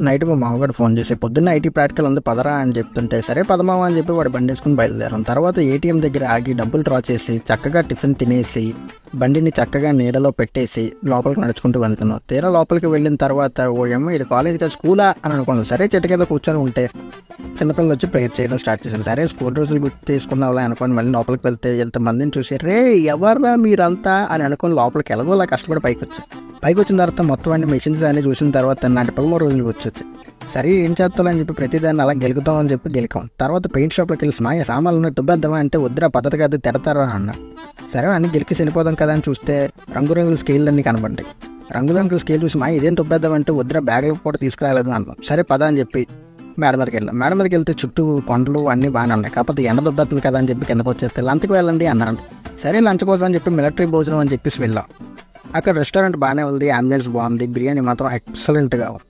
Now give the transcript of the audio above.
Night మా మామగారు phone చేసి పొద్దున్న ఐటీ ప్రాక్టికల్ ఉంది పదరా అని చెప్తుంటే సరే పదమావా అని చెప్పి వాడు బండి వేసుకుని బయలుదేరాం. తర్వాత ఏటీఎం దగ్గర ఆగి డబ్బులు డ్రా చేసి చక్కగా టిఫిన్ తినేసి బండిని చక్కగా నీడలో పెట్టేసి లోపలికి నడుచుకుంటూ వెళ్తున్నాం. తీరా లోపలికి వెళ్ళిన తర్వాత ఓ ఏమో ఇది కాలేజ్ కదా స్కూలా అని అనుకున్నాం. సరే చెట్టు కింద కూర్చొని ఉంటే చిన్నపిల్లలు వచ్చి ప్రేయర్ చేయడం స్టార్ట్ చేశారు. సరే స్కూల్ రోజులు గుర్తు తీసుకున్నావులే అనుకోని మళ్ళీ లోపలికి వెళ్తే ఎంతమందిని చూసి రే ఎవర్రా మీరంతా అని అనుకుని లోపలికి ఎలాగోలా కష్టపడి పైకి వచ్చిన తర్వాత మొత్తం అన్ని మెషిన్స్ అన్ని చూసిన తర్వాత నాటి 13 రోజులు వచ్చేది. సరే ఏం చేస్తామని చెప్పి ప్రతిదాన్ని అలా గెలుకుతామని చెప్పి గెలికాం. తర్వాత పెయింట్ షాప్లోకి వెళ్ళి మాయ సామాన్లు ఉన్నట్టు దుబ్బేద్దామా అంటే వద్దురా పద్ధతి కాదు తిడతారా అన్న. సరే అన్ని గెలికి వెళ్ళిపోదాం కదా అని చూస్తే రంగురంగుల స్కేల్ అన్నీ కనబడ్డాయి. రంగురంగుల స్కేల్ చూసి మాయ ఇదేం దుబ్బేద్దామంటే వద్దురా బ్యాగ్లో కూడా తీసుకురాలేదు అన్నాం. సరే పద అని చెప్పి మేడ మీదకి వెళ్తే చుట్టూ కొండలు అన్నీ బాగానే ఉన్నాయి. కాకపోతే ఎండ దుబ్బేస్తుంది కదా అని చెప్పి కిందకు వచ్చేస్తే లంచ్కి వెళ్ళండి అన్నారు. సరే లంచ్ కోసం అని చెప్పి మిలిటరీ భోజనం అని చెప్పేసి వెళ్ళాం. అక్కడ రెస్టారెంట్ బాగానే ఉంది, అంబియన్స్ బాగుంది, బిర్యానీ మాత్రం ఎక్సలెంట్గా ఉంది.